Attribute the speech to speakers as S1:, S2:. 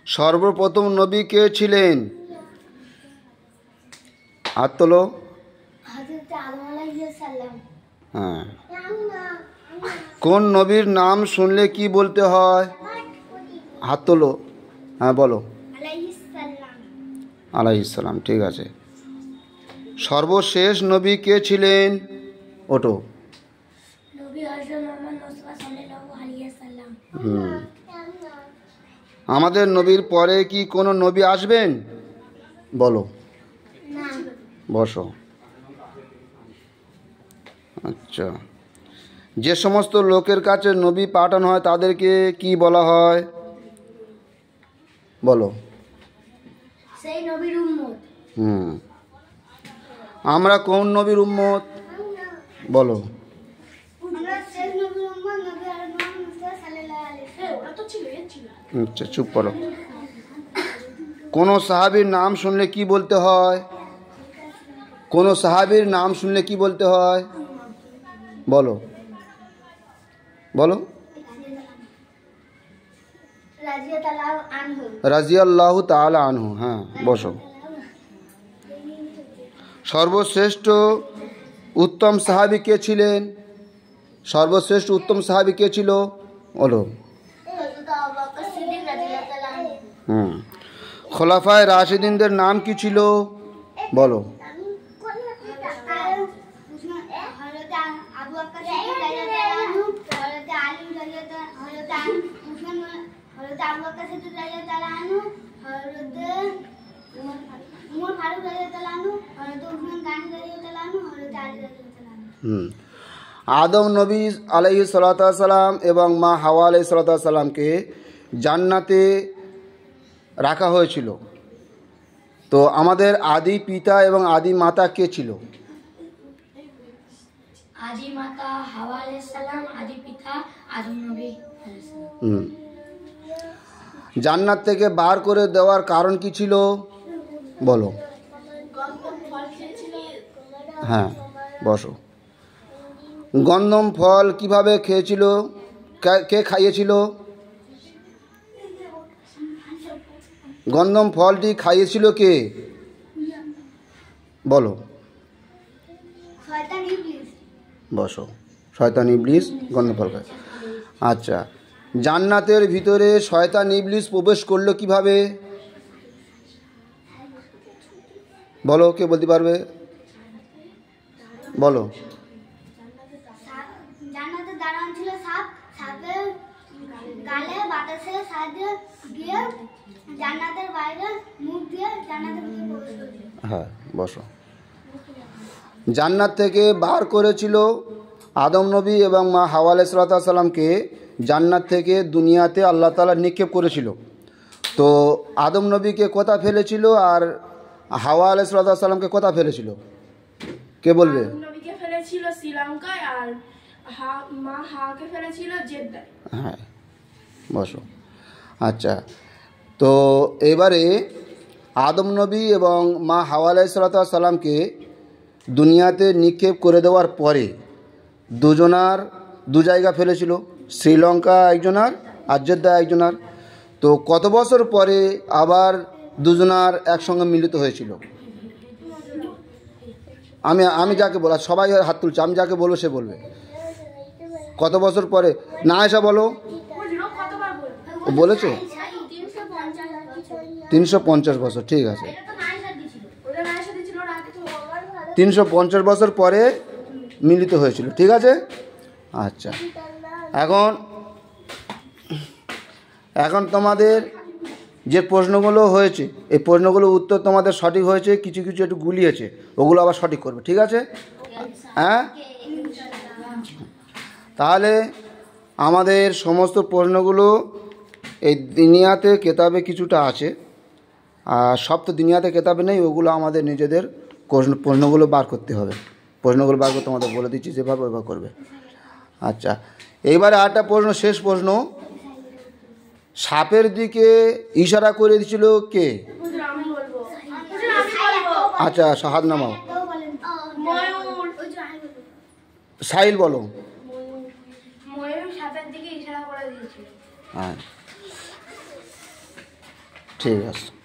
S1: সর্বপ্রথম নবী কে ছিলেন? হাত তোলো। হ্যাঁ। কোন নবীর নাম শুনলে কি বলতে হয়? হাত তোলো। হ্যাঁ বলো। আলাইহিস সালাম। ঠিক আছে। সর্বশেষ নবী কে ছিলেন? ওটো। আমাদের নবীর পরে কি কোনো নবী আসবেন? বলো। বসো। আচ্ছা, যে সমস্ত লোকের কাছে নবী পাঠানো হয় তাদেরকে কি বলা হয়? বলো।
S2: সেই নবীর উম্মত।
S1: আমরা কোন নবীর উম্মত? বলো। আচ্ছা, চুপ করো। কোন সাহাবীর নাম শুনলে কি বলতে হয়? কোন সাহাবীর নাম শুনলে কি বলতে হয়? বলো বলো। রাজিয়াল্লাহু তাআলা আনহু। হ্যাঁ, বসো। সর্বশ্রেষ্ঠ উত্তম সাহাবী কে ছিলেন? সর্বশ্রেষ্ঠ উত্তম সাহাবী কে ছিল? বলো। খোলাফায়ে রাশিদিনদের নাম কি ছিল? বলো। আদম নবী আলাইহিস সালাতু ওয়াস সালাম এবং মা হাওয়া আলাইহিস সালাতু ওয়াস সালামকে জান্নাতে রাখা হয়েছিল। তো আমাদের আদি পিতা এবং আদি মাতা কে ছিল?
S2: আদি মাতা হাওয়া আলাইহিস সালাম, আদি পিতা আদম নবী।
S1: জান্নাত থেকে বার করে দেওয়ার কারণ কি ছিল? বলো। হ্যাঁ, বসো। গন্ধম ফল কিভাবে খেয়েছিল? কে খাইয়েছিল? গন্ধম ফলটি খাইয়েছিল কে? বলো। বসো। শয়তান ইবলিস গন্ধম ফল খায়। আচ্ছা, জান্নাতের ভিতরে শয়তান ইবলিস প্রবেশ করলো কিভাবে? বলো, কে বলতে পারবে? বলো।
S2: জান্নাতের দারোয়ান ছিল সাপ, সাপের গালে বাতাসের সাহায্যে গিয়ে জান্নাতের বাইরে মুখ দিয়ে জান্নাতের ভিতরে প্রবেশ করেছিল।
S1: হ্যাঁ, বসো। জান্নাত থেকে বার করেছিল আদম নবী এবং মা হাওয়া আলাইহিস সালামকে। জান্নাত থেকে দুনিয়াতে আল্লাহ তাআলা নিক্ষেপ করেছিল। তো আদম নবীকে কোথা ফেলেছিল আর হাওয়া আলাইহিস সালামকে কোথা ফেলেছিল? কে বলবে?
S3: আদম নবীকে ফেলেছিল শ্রীলঙ্কায় আর মা হাওয়াকে ফেলেছিল জেদ্দায়।
S1: হ্যাঁ, বসো। আচ্ছা, তো এবারে আদম নবী এবং মা হাওয়া আলাইহিস সালামকে দুনিয়াতে নিক্ষেপ করে দেওয়ার পরে দুজনার দু জায়গা ফেলেছিল, শ্রীলঙ্কা একজনার আর জেদ্দা একজনার। তো কত বছর পরে আবার দুজনার একসঙ্গে মিলিত হয়েছিল? আমি যাকে বলা, সবাই হাত তুলছে, আমি যাকে বলবো সে বলবে। কত বছর পরে? না এসা বলো। বলেছে 350 বছর। ঠিক আছে, 350 বছর পরে মিলিত হয়েছিল। ঠিক আছে। আচ্ছা, এখন তোমাদের যে প্রশ্নগুলো হয়েছে এই প্রশ্নগুলোর উত্তর তোমাদের সঠিক হয়েছে, কিছু কিছু একটু গুলিয়েছে, ওগুলো আবার সঠিক করবে। ঠিক আছে? হ্যাঁ, তাহলে আমাদের সমস্ত প্রশ্নগুলো এই দুনিয়াতে কেতাবে কিছুটা আছে, আর সব তো দুনিয়াতে কেতাবে নেই, ওগুলো আমাদের নিজেদের প্রশ্নগুলো বার করতে হবে। প্রশ্নগুলো বার করতে তোমাদের বলে দিচ্ছি, যেভাবে ওইভাবে করবে। আচ্ছা, এইবারে আরেকটা প্রশ্ন, শেষ প্রশ্ন। সাপের দিকে ইশারা করে দিয়েছিল কে? আচ্ছা, হাত নামাও। সাইল বলো।
S3: ময়ূর সাপের দিকে ইশারা করে দিয়েছিল।
S1: হ্যাঁ, ঠিক আছে।